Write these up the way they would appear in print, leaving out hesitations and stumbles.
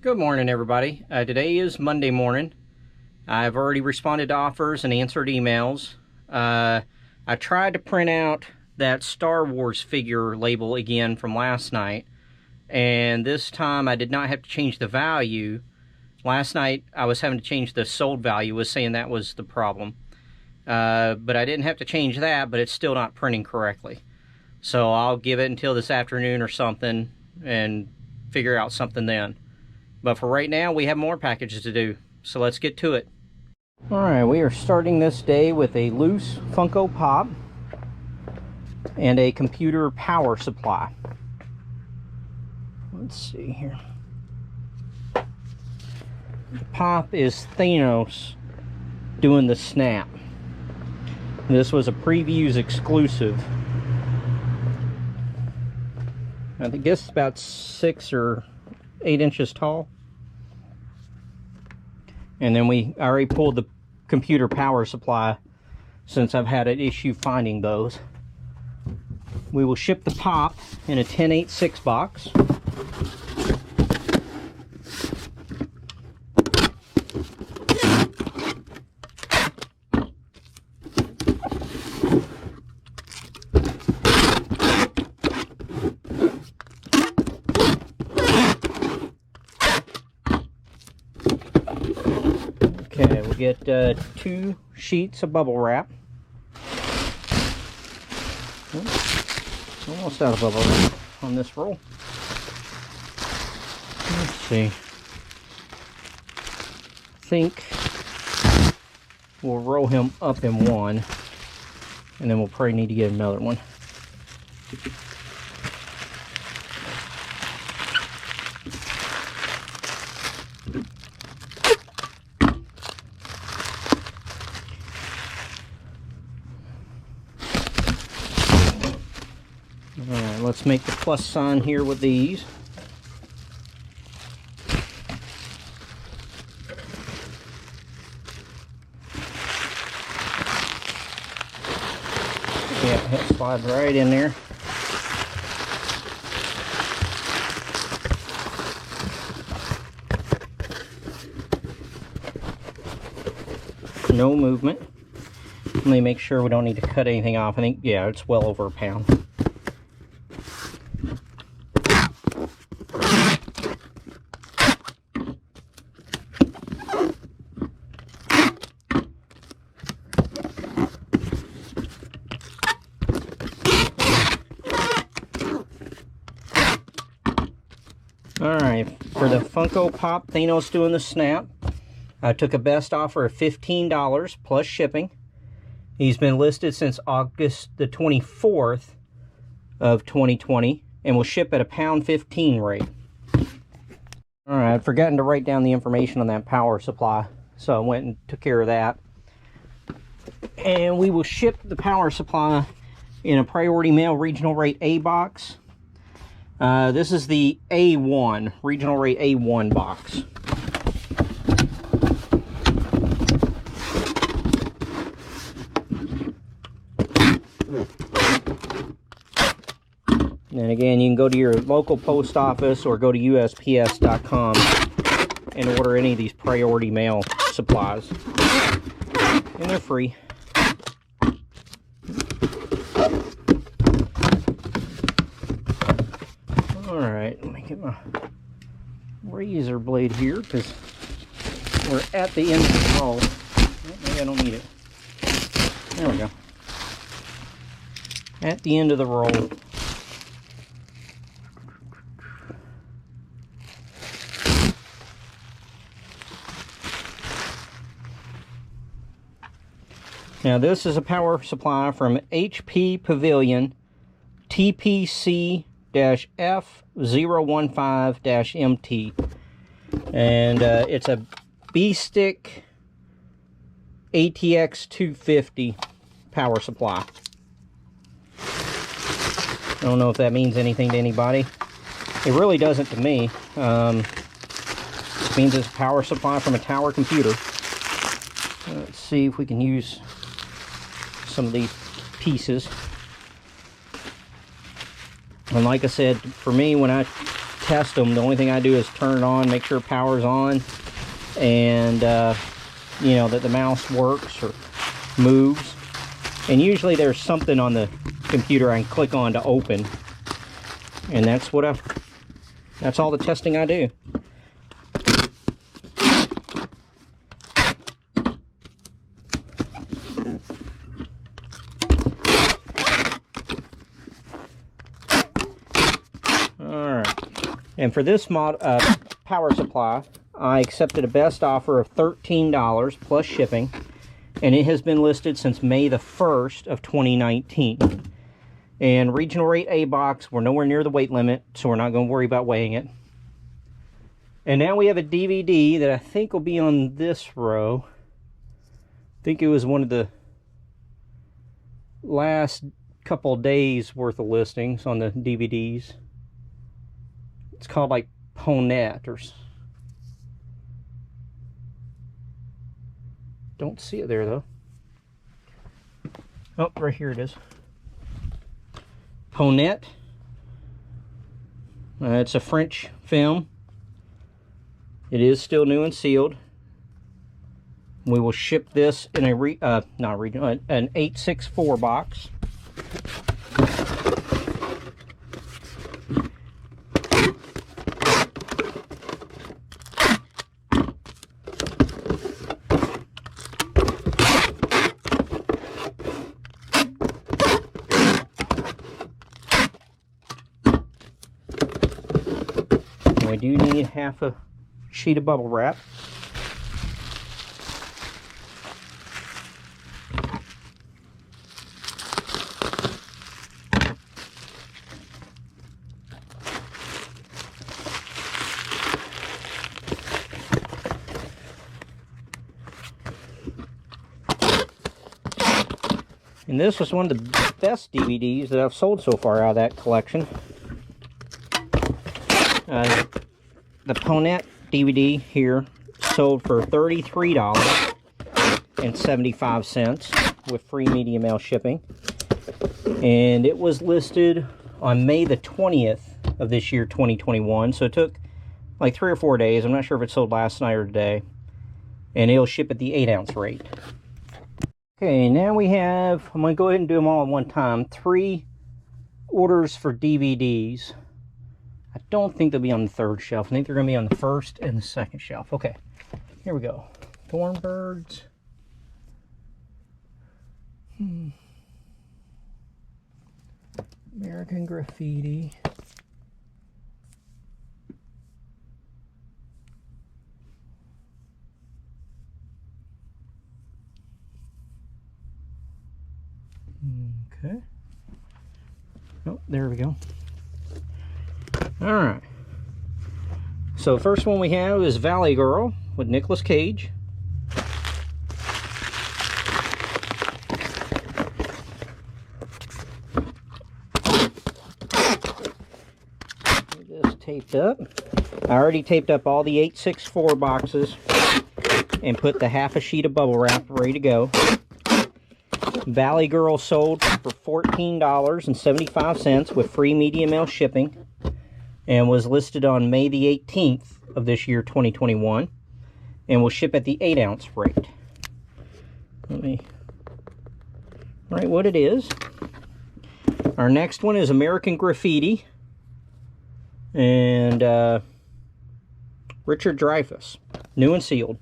Good morning, everybody. Today is Monday morning. I've already responded to offers and answered emails. I tried to print out that Star Wars figure label again from last night, and this time I did not have to change the value. Last night I was having to change the sold value, was saying that was the problem. But I didn't have to change that, but it's still not printing correctly. So I'll give it until this afternoon or something and figure out something then. But for right now, we have more packages to do, so let's get to it. Alright, we are starting this day with a loose Funko Pop and a computer power supply. Let's see here. The Pop is Thanos doing the snap. This was a previews exclusive. I guess it's about 6 or 8 inches tall. And then I already pulled the computer power supply since I've had an issue finding those. We will ship the Pop in a 10/8/6 box. Okay, we'll get 2 sheets of bubble wrap. Almost out of bubble wrap on this roll. Let's see. I think we'll roll him up in one, and then we'll probably need to get another one. Alright, let's make the plus sign here with these. Yeah, it slides right in there. No movement. Let me make sure we don't need to cut anything off. I think, yeah, it's well over a pound. Alright, for the Funko Pop Thanos doing the snap, I took a best offer of $15 plus shipping. He's been listed since August the 24th of 2020 and will ship at a £1.15 rate. Alright, I'd forgotten to write down the information on that power supply, so I went and took care of that. And we will ship the power supply in a priority mail regional rate A box. This is the A1, regional rate A1 box. And again, you can go to your local post office or go to USPS.com and order any of these priority mail supplies. And they're free. Alright, let me get my razor blade here because we're at the end of the roll. Oh, maybe I don't need it. There we go. At the end of the roll. Now this is a power supply from HP Pavilion TPC-F015-MT, and it's a B-Stick ATX 250 power supply. I don't know if that means anything to anybody. It really doesn't to me. It means it's a power supply from a tower computer. Let's see if we can use some of these pieces. And like I said, for me, when I test them. The only thing I do is turn it on, make sure power's on, and you know, that the mouse works or moves. And usually there's something on the computer I can click on to open, and that's all the testing I do. And for this power supply, I accepted a best offer of $13 plus shipping, and it has been listed since May the 1st of 2019. And regional rate A box, we're nowhere near the weight limit, so we're not going to worry about weighing it. And now we have a DVD that I think will be on this row. I think it was one of the last couple days worth of listings on the DVDs. It's called like Ponette or... Don't see it there though. Oh, right here it is. Ponette. It's a French film. It is still new and sealed. We will ship this in a an 864 box. We do need half a sheet of bubble wrap. And this was one of the best DVDs that I've sold so far out of that collection. The Ponette DVD here sold for $33.75 with free media mail shipping. And it was listed on May the 20th of this year, 2021. So it took like 3 or 4 days. I'm not sure if it sold last night or today. And it'll ship at the 8-ounce rate. Okay, now we have, I'm going to go ahead and do them all at one time, 3 orders for DVDs. I don't think they'll be on the 3rd shelf. I think they're going to be on the 1st and the 2nd shelf. Okay, here we go. Thornbirds. American Graffiti. Okay. Oh, there we go. Alright. So the first one we have is Valley Girl with Nicolas Cage. Get this taped up. I already taped up all the 864 boxes and put the half a sheet of bubble wrap ready to go. Valley Girl sold for $14.75 with free media mail shipping, and was listed on May the 18th of this year, 2021, and will ship at the 8-ounce rate. Let me write what it is. Our next one is American Graffiti, and Richard Dreyfuss, new and sealed.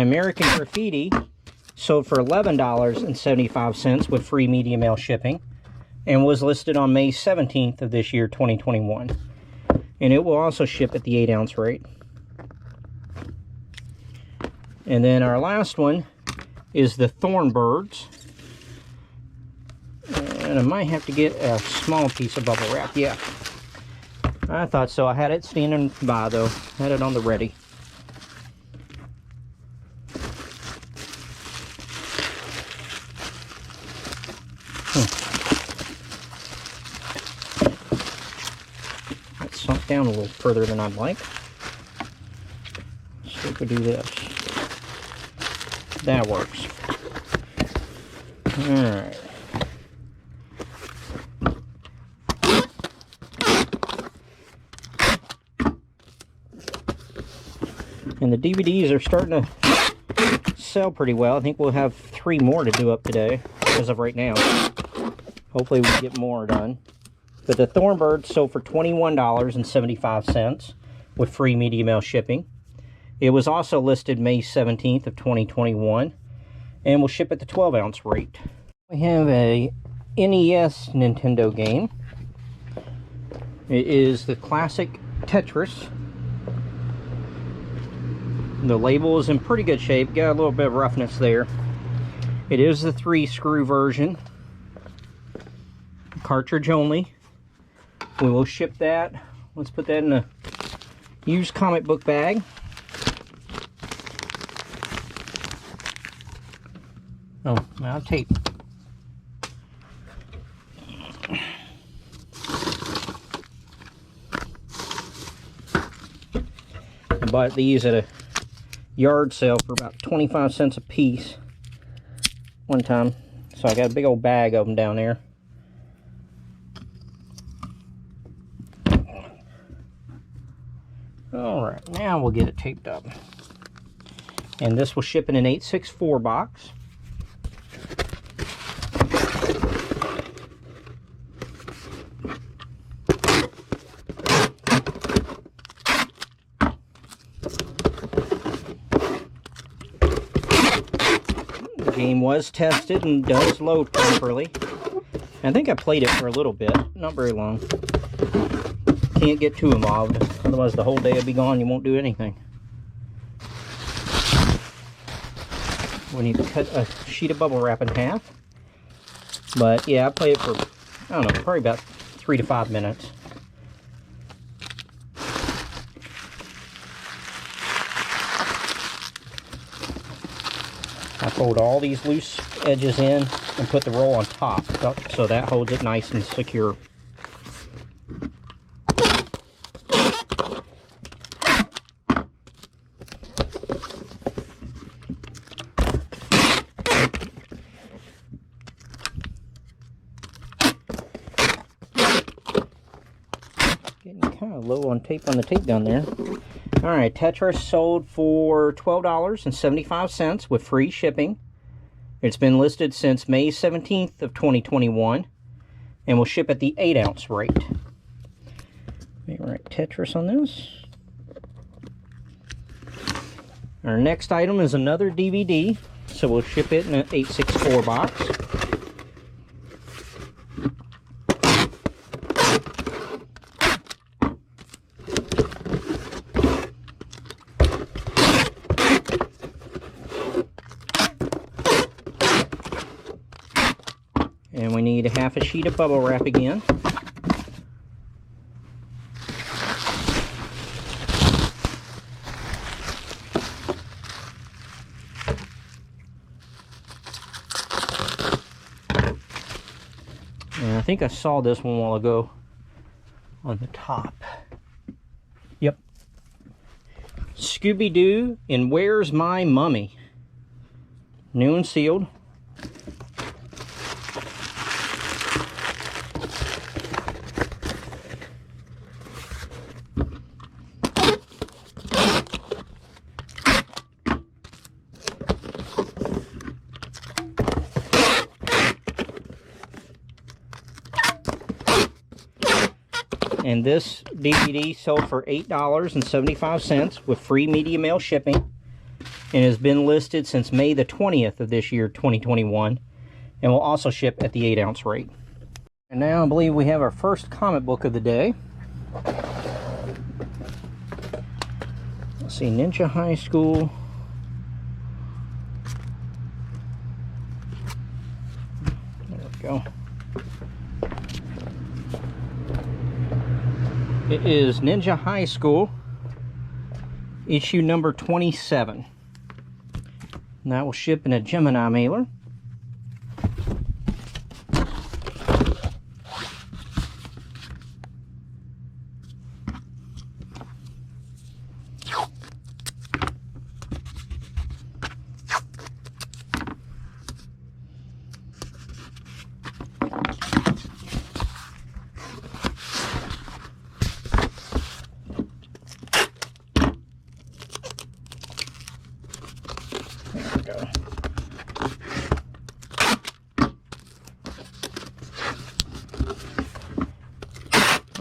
American Graffiti sold for $11.75 with free media mail shipping, and was listed on May 17th of this year, 2021. And it will also ship at the 8-ounce rate. And then our last one is the Thornbirds. And I might have to get a small piece of bubble wrap. Yeah, I thought so. I had it standing by though. Had it on the ready. down a little further than I'd like. So if we do this, that works. Alright. And the DVDs are starting to sell pretty well. I think we'll have 3 more to do up today, as of right now. Hopefully we can get more done. But the Thornbird sold for $21.75 with free media mail shipping. It was also listed May 17th of 2021 and will ship at the 12-ounce rate. We have a NES Nintendo game. It is the classic Tetris. The label is in pretty good shape. Got a little bit of roughness there. It is the 3-screw version. Cartridge only. We will ship that. Let's put that in a used comic book bag. Oh, now tape. I bought these at a yard sale for about 25 cents a piece one time. So I got a big old bag of them down there. Alright, now we'll get it taped up. And this will ship in an 864 box. The game was tested and does load properly. I think I played it for a little bit, not very long. Can't get too involved, otherwise the whole day will be gone. You won't do anything. We need to cut a sheet of bubble wrap in half. But yeah, I played it for, I don't know, probably about 3 to 5 minutes. I fold all these loose edges in and put the roll on top, so that holds it nice and secure. Getting kind of low on tape the tape down there. Alright, Tetris sold for $12.75 with free shipping. It's been listed since May 17th of 2021 and will ship at the 8-ounce rate. Let me write Tetris on this. Our next item is another DVD, so we'll ship it in an 864 box. And we need a half a sheet of bubble wrap again. And I think I saw this one a while ago on the top. Yep. Scooby-Doo and Where's My Mummy? New and sealed. And this DVD sold for $8.75 with free media mail shipping and has been listed since May the 20th of this year, 2021, and will also ship at the 8-ounce rate. And now I believe we have our first comic book of the day. Let's see, Ninja High School. There we go. It is Ninja High School, issue number 27. And that will ship in a Gemini mailer.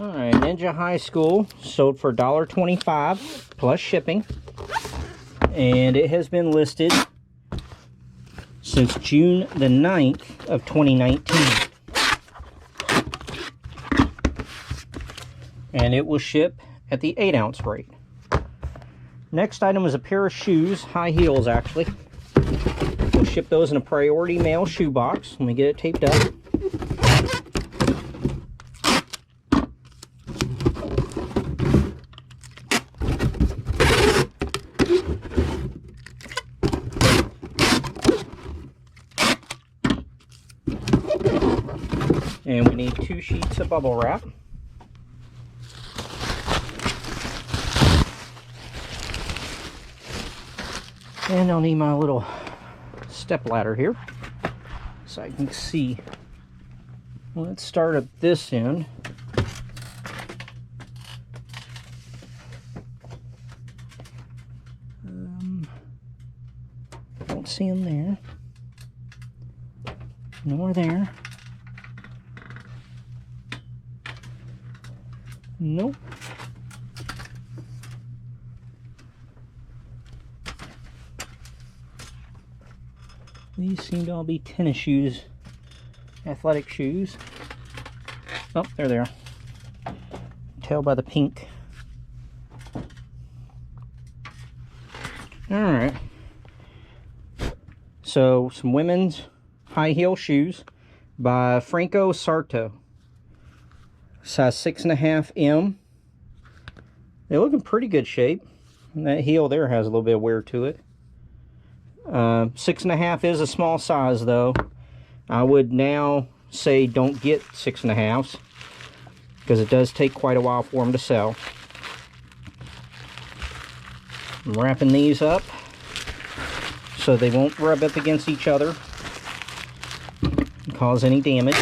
Alright, Ninja High School sold for $1.25 plus shipping. And it has been listed since June the 9th of 2019. And it will ship at the 8-ounce rate. Next item is a pair of shoes, high heels actually. We'll ship those in a priority mail shoe box. Let me get it taped up. And we need 2 sheets of bubble wrap. And I'll need my little step ladder here so I can see. Let's start at this end. Don't see them there. Nor there. Nope. These seem to all be tennis shoes, athletic shoes. Oh, there they are. Tell by the pink. Alright. So, some women's high heel shoes by Franco Sarto. Size 6.5 M. They look in pretty good shape. And that heel there has a little bit of wear to it. 6.5 is a small size though. I would now say don't get 6.5s because it does take quite a while for them to sell. I'm wrapping these up so they won't rub up against each other and cause any damage.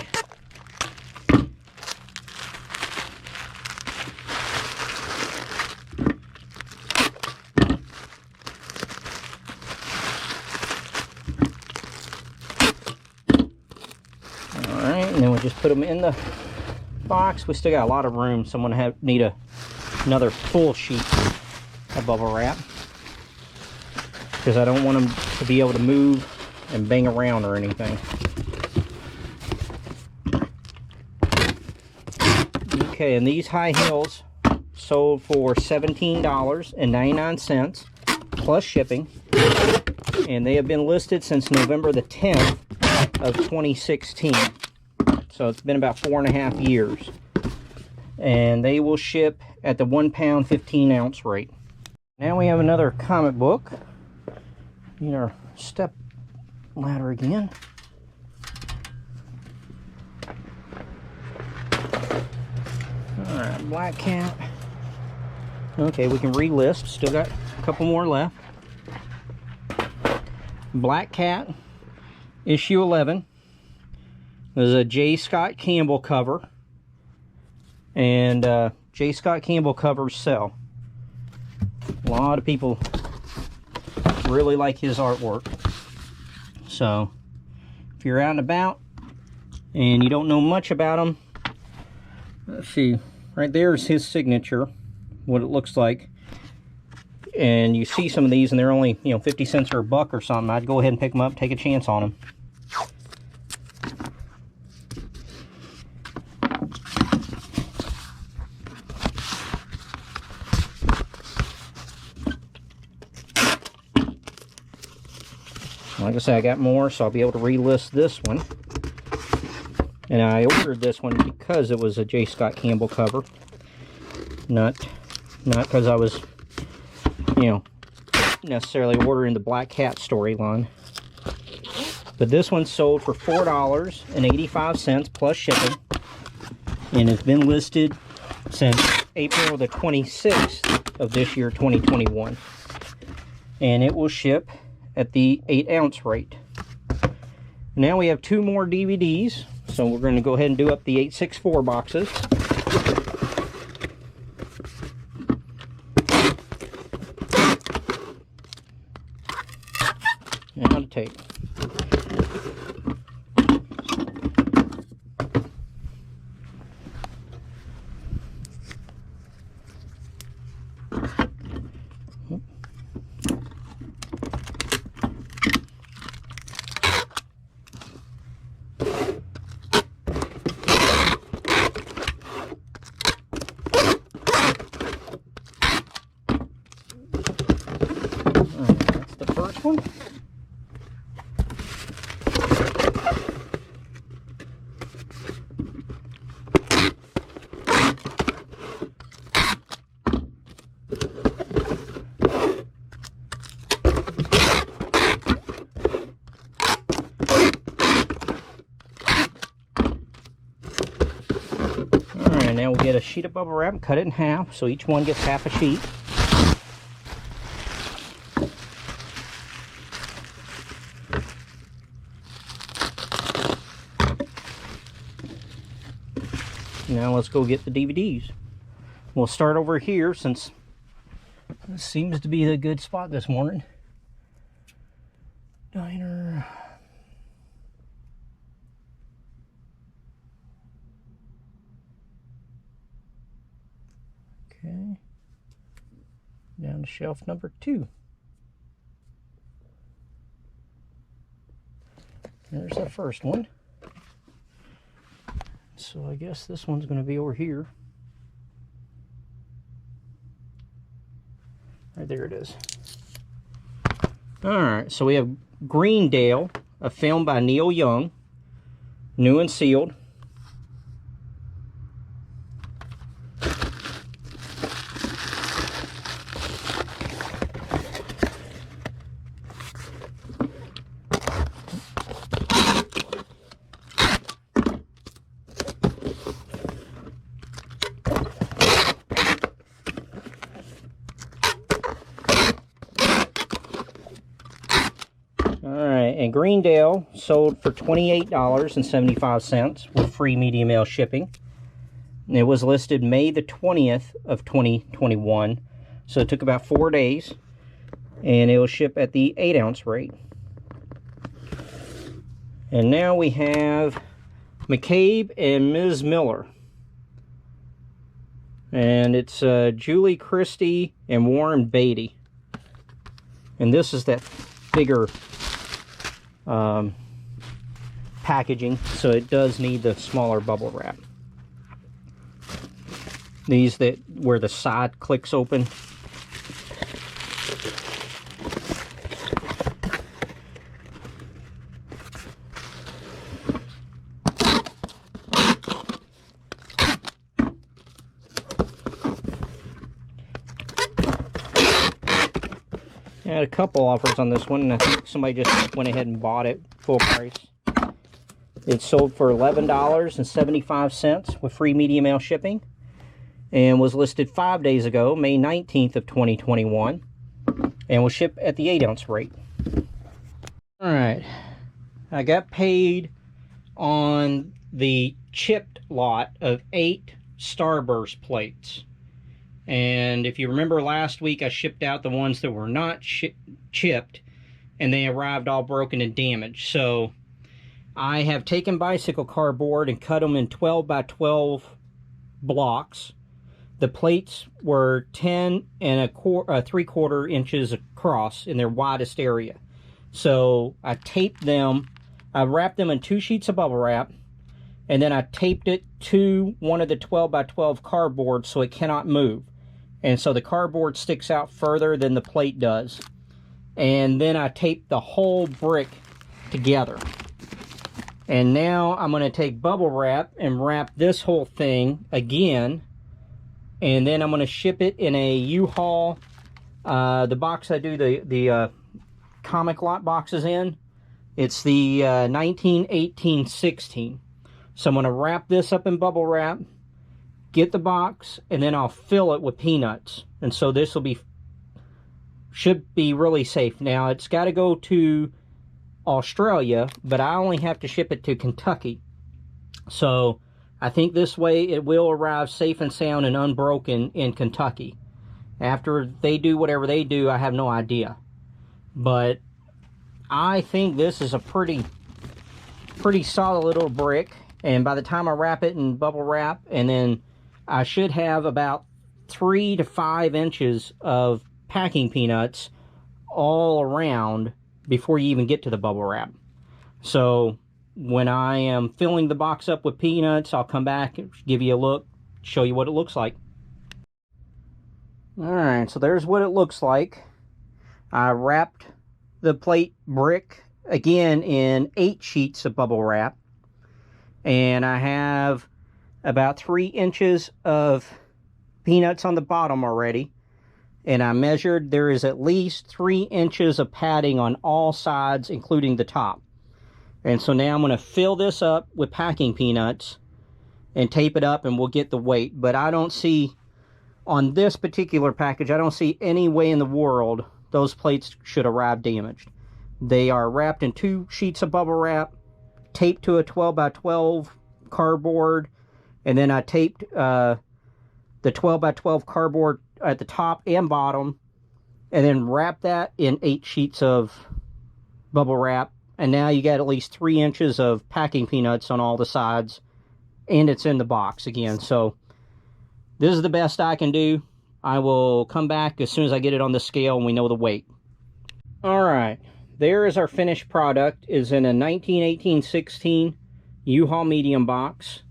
And then we'll just put them in the box. We still got a lot of room, so I'm going to need another full sheet of bubble wrap because I don't want them to be able to move and bang around or anything. Okay, and these high heels sold for $17.99 plus shipping, and they have been listed since November the 10th of 2016. So it's been about 4.5 years. And they will ship at the 1 pound 15-ounce rate. Now we have another comic book. Need our step ladder again. Alright, Black Cat. Okay, we can relist. Still got a couple more left. Black Cat, issue 11. There's a J. Scott Campbell cover, and J. Scott Campbell covers sell. A lot of people really like his artwork. So, if you're out and about and you don't know much about him, let's see, right there is his signature, what it looks like. And you see some of these and they're only, 50 cents or $1 or something. I'd go ahead and pick them up, take a chance on them. Like I said, I got more, so I'll be able to relist this one. And I ordered this one because it was a J. Scott Campbell cover. Not because I was, necessarily ordering the Black Cat storyline. But this one sold for $4.85 plus shipping. And it's been listed since April the 26th of this year, 2021. And it will ship at the 8-ounce rate. Now we have 2 more DVDs, so we're going to go ahead and do up the 864 boxes. And how to tape. one. Alright, now we'll get a sheet of bubble wrap and cut it in half so each one gets half a sheet. Now let's go get the DVDs. We'll start over here since this seems to be a good spot this morning. Diner. Okay. Down to shelf number 2. There's the first one. So I guess this one's going to be over here. Right there it is. Alright, so we have Greendale, a film by Neil Young, new and sealed. And Greendale sold for $28.75 with free media mail shipping. And it was listed May the 20th of 2021, so it took about 4 days, and it will ship at the 8-ounce rate. And now we have McCabe and Ms. Miller, and it's Julie Christie and Warren Beatty, and this is that bigger packaging, so it does need the smaller bubble wrap. These that where the side clicks open. I had a couple offers on this one, and I think somebody just went ahead and bought it full price. It sold for $11.75 with free media mail shipping, and was listed 5 days ago, May 19th of 2021, and will ship at the 8-ounce rate. Alright, I got paid on the chipped lot of 8 Starburst plates. And if you remember last week, I shipped out the ones that were not chipped, and they arrived all broken and damaged. So I have taken bicycle cardboard and cut them in 12 by 12 blocks. The plates were 10 and 3/4 inches across in their widest area. So I taped them, I wrapped them in 2 sheets of bubble wrap, and then I taped it to one of the 12 by 12 cardboard so it cannot move. And so the cardboard sticks out further than the plate does. And then I taped the whole brick together. And now I'm going to take bubble wrap and wrap this whole thing again. And then I'm going to ship it in a U-Haul. The box I do the comic lot boxes in, it's the 1918-16. So I'm going to wrap this up in bubble wrap, get the box, and then I'll fill it with peanuts. And so this will be, should be really safe. Now it's got to go to Australia, but I only have to ship it to Kentucky. So I think this way it will arrive safe and sound and unbroken in Kentucky. After they do whatever they do, I have no idea. But I think this is a pretty solid little brick. And by the time I wrap it in bubble wrap, and then I should have about 3 to 5 inches of packing peanuts all around before you even get to the bubble wrap. So when I am filling the box up with peanuts, I'll come back and give you a look, show you what it looks like. Alright, so there's what it looks like. I wrapped the plate brick again in 8 sheets of bubble wrap. And I have about 3 inches of peanuts on the bottom already. And I measured, there is at least 3 inches of padding on all sides, including the top. And so now I'm going to fill this up with packing peanuts and tape it up, and we'll get the weight. But I don't see, on this particular package, I don't see any way in the world those plates should arrive damaged. They are wrapped in 2 sheets of bubble wrap, taped to a 12 by 12 cardboard, and then I taped the 12 by 12 cardboard at the top and bottom, and then wrap that in 8 sheets of bubble wrap. And now you got at least 3 inches of packing peanuts on all the sides, and it's in the box again. So this is the best I can do. I will come back as soon as I get it on the scale and we know the weight. All right, there is our finished product. It's in a 1918-16 U-Haul medium box,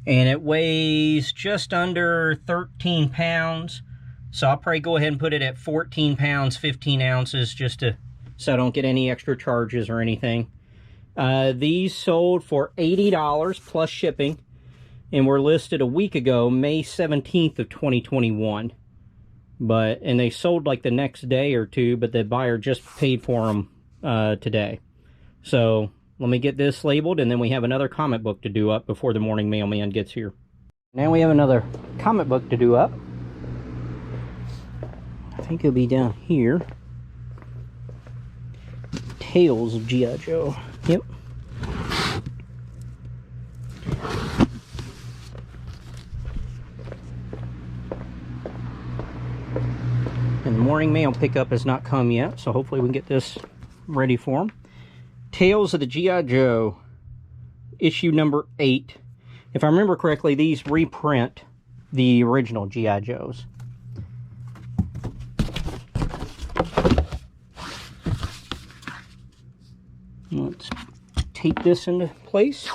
and it weighs just under 13 pounds. So I'll probably go ahead and put it at 14 pounds, 15 ounces, just so I don't get any extra charges or anything. These sold for $80 plus shipping, and were listed a week ago, May 17th of 2021. And they sold like the next day or two, but the buyer just paid for them today. So let me get this labeled, and then we have another comic book to do up before the morning mailman gets here. Now we have another comic book to do up. I think it'll be down here. Tales of G.I. Joe. Yep. And the morning mail pickup has not come yet, so hopefully we can get this ready for them. Tales of the G.I. Joe, issue number 8. If I remember correctly, these reprint the original G.I. Joes. Let's tape this into place.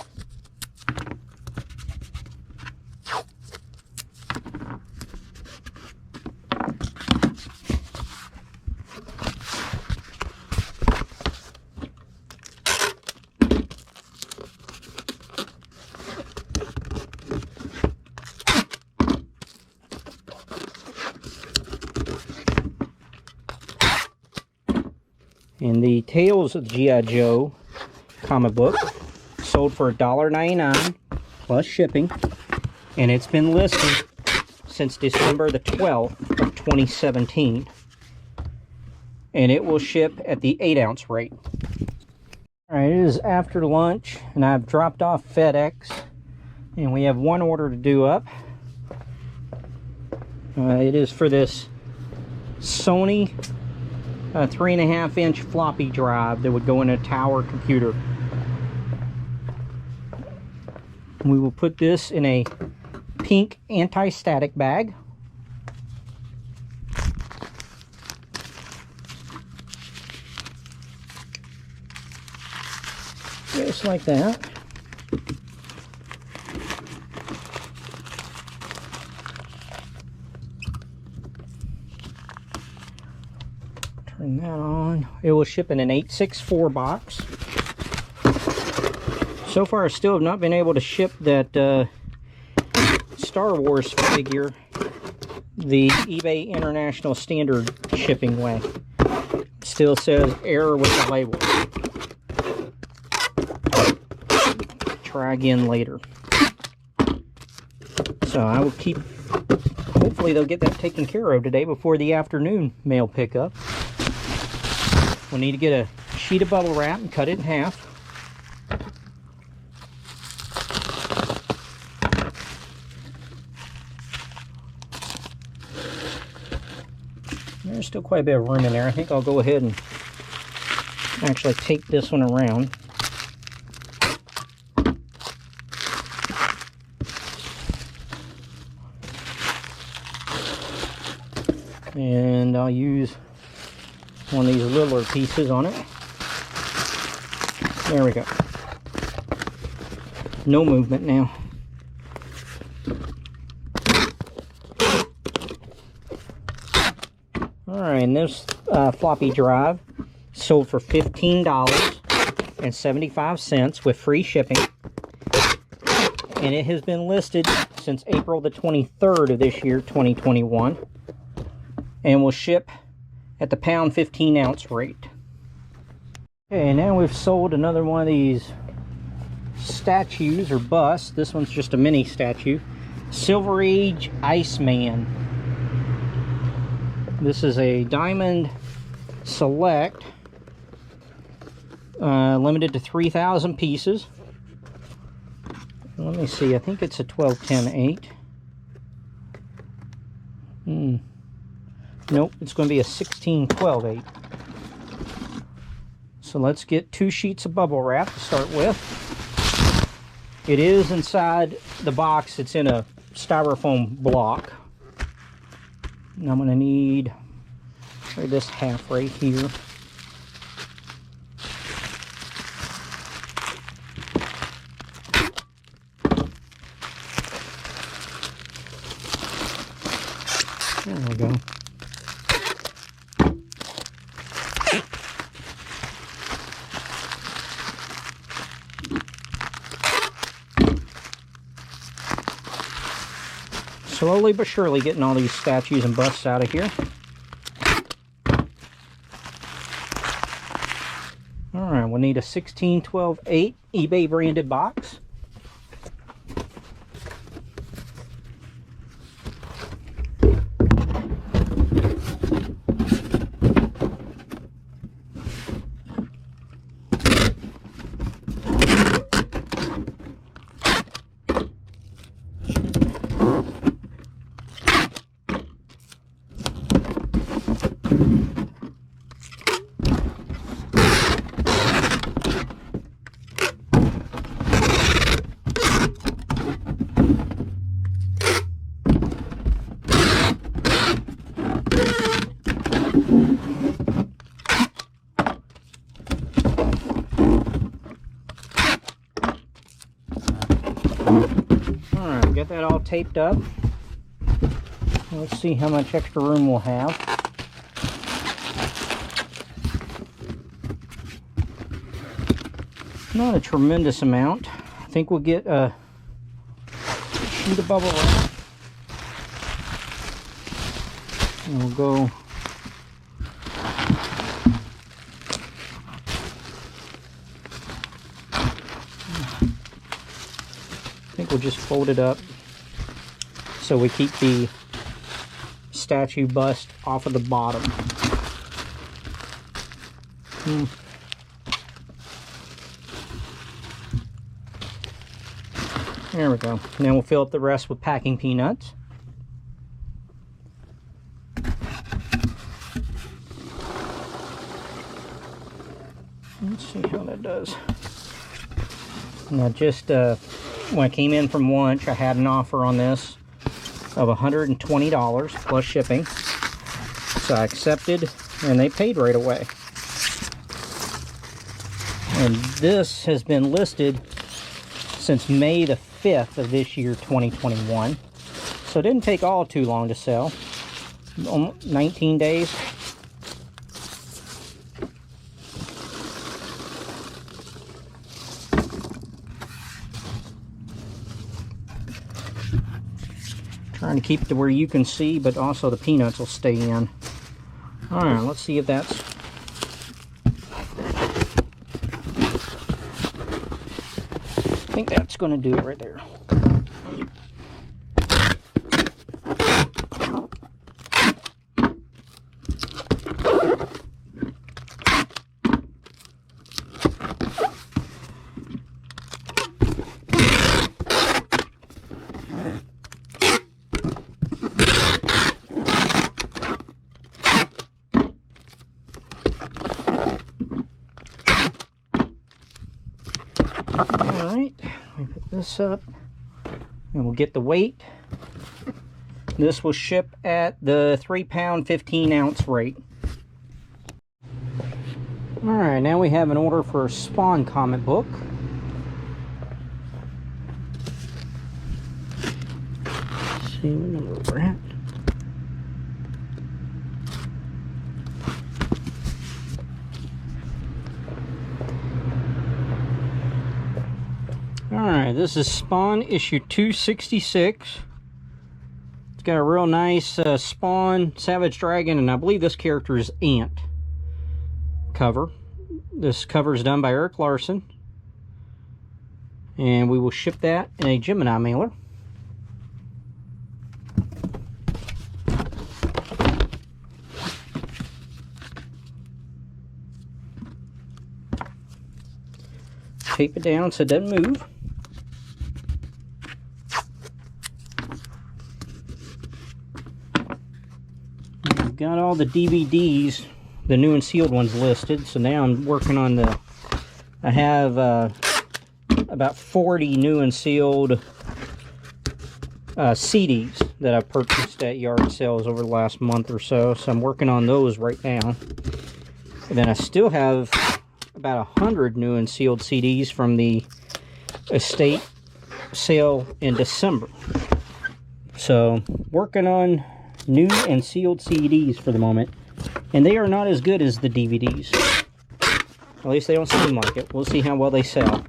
And the Tales of G.I. Joe comic book sold for $1.99 plus shipping, and it's been listed since December the 12th of 2017, and it will ship at the 8-ounce rate. Alright, it is after lunch, and I've dropped off FedEx, and we have one order to do up. It is for this Sony 3.5-inch floppy drive that would go in a tower computer. We will put this in a pink anti-static bag. Just like that. Turn that on. It will ship in an 864 box. So far I still have not been able to ship that Star Wars figure the eBay International Standard shipping way. Still says error with the label. Try again later. So I will keep, hopefully they'll get that taken care of today before the afternoon mail pickup. We'll need to get a sheet of bubble wrap and cut it in half. There's still quite a bit of room in there. I think I'll go ahead and actually take this one around. And I'll use one of these littler pieces on it. There we go. No movement now. Alright, and this floppy drive Sold for $15.75 with free shipping. And it has been listed since April the 23rd of this year, 2021. And will ship at the pound 15-ounce rate. Okay, now we've sold another one of these statues or busts. This one's just a mini statue. Silver Age Iceman. This is a Diamond Select. Limited to 3,000 pieces. Let me see, I think it's a 12-10-8. Nope, it's going to be a 16-12-8. So let's get 2 sheets of bubble wrap to start with. It is inside the box. It's in a styrofoam block. And I'm going to need this half right here. There we go. Slowly but surely getting all these statues and busts out of here. Alright, we'll need a 16-12-8 eBay branded box. Alright, get that all taped up. Let's see how much extra room we'll have. Not a tremendous amount. I think we'll get a sheet of bubble wrap. And we'll go we'll just fold it up so we keep the statue bust off of the bottom. There we go. Now we'll fill up the rest with packing peanuts. Let's see how that does. Now just when I came in from lunch, I had an offer on this of $120 plus shipping. So I accepted, and they paid right away. And this has been listed since May the 5th of this year, 2021. So it didn't take all too long to sell. 19 days. Trying to keep it to where you can see, but also the peanuts will stay in. Alright, let's see if that's... I think that's going to do it right there. Alright, we put this up and we'll get the weight. This will ship at the 3-pound 15-ounce rate. Alright, now we have an order for a Spawn comic book. Let's see what number we're at. Alright, this is Spawn issue 266. It's got a real nice Spawn Savage Dragon, and I believe this character is Ant cover. This cover is done by Eric Larson. And we will ship that in a Gemini mailer. Tape it down so it doesn't move. We've got all the DVDs, the new and sealed ones listed. So now I'm working on the, I have about 40 new and sealed CDs that I've purchased at yard sales over the last month or so. So I'm working on those right now. And then I still have about 100 new and sealed CDs from the estate sale in December. So working on new and sealed CDs for the moment, and they are not as good as the DVDs. At least they don't seem like it. We'll see how well they sell.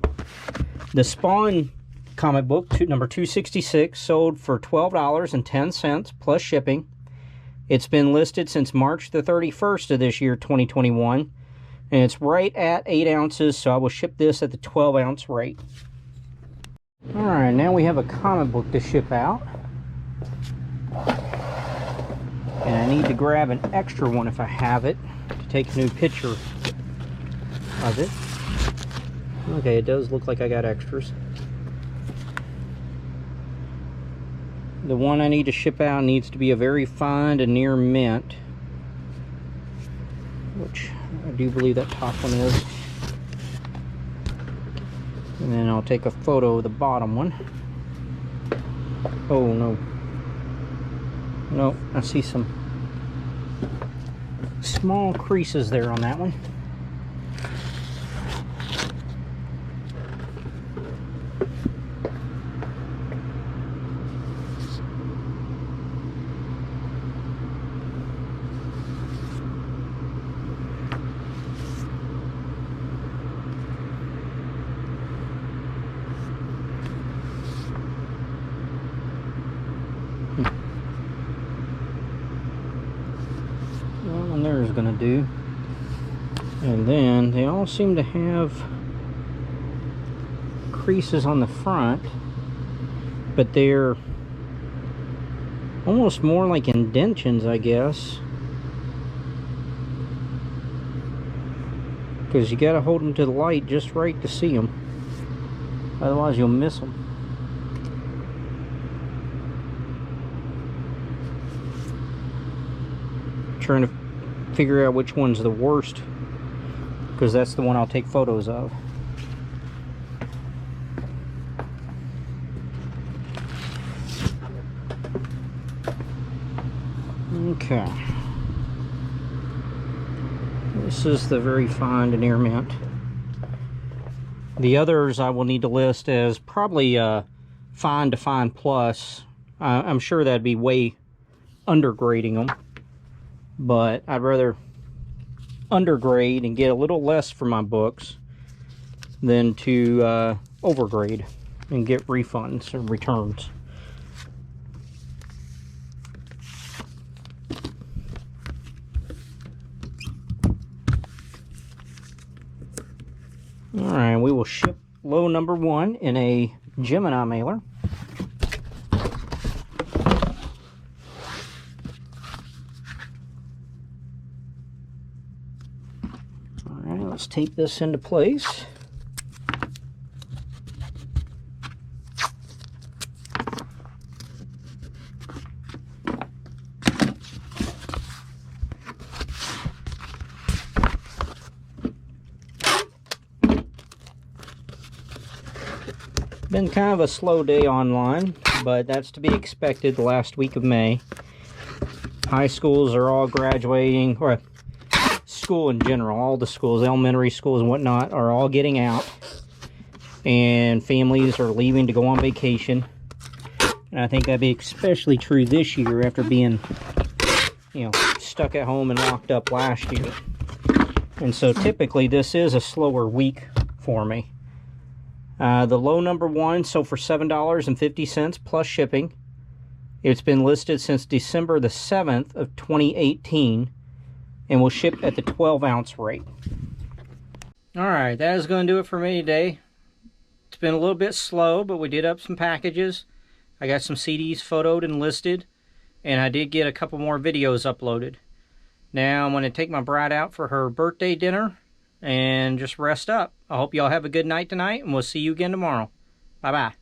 The Spawn comic book number 266 sold for $12.10 plus shipping. It's been listed since March the 31st of this year, 2021. And it's right at 8 ounces, so I will ship this at the 12-ounce rate. Alright, now we have a comic book to ship out. And I need to grab an extra one if I have it, to take a new picture of it. Okay, it does look like I got extras. The one I need to ship out needs to be a very fine to near mint, which I do believe that top one is. And then I'll take a photo of the bottom one. Oh no. No, I see some small creases there on that one. Well, and there's gonna do. And then they all seem to have creases on the front, but they're almost more like indentions, I guess, because you gotta hold them to the light just right to see them, otherwise you'll miss them. Trying to figure out which one's the worst, because that's the one I'll take photos of. Okay. This is the very fine to near mint. The others I will need to list as probably fine to fine plus. I'm sure that'd be way undergrading them, but I'd rather undergrade and get a little less for my books than to overgrade and get refunds or returns. Alright, we will ship low number 1 in a Gemini mailer. Alright, let's tape this into place. Been kind of a slow day online, but that's to be expected the last week of May. High schools are all graduating, or school in general, all the schools, elementary schools and whatnot, are all getting out. And families are leaving to go on vacation. And I think that'd be especially true this year after being, you know, stuck at home and locked up last year. And so typically this is a slower week for me. The low number one sold for $7.50 plus shipping. It's been listed since December the 7th of 2018 and will ship at the 12-ounce rate. Alright, that is going to do it for me today. It's been a little bit slow, but we did up some packages. I got some CDs photoed and listed, and I did get a couple more videos uploaded. Now I'm going to take my bride out for her birthday dinner and just rest up. I hope y'all have a good night tonight, and we'll see you again tomorrow. Bye-bye.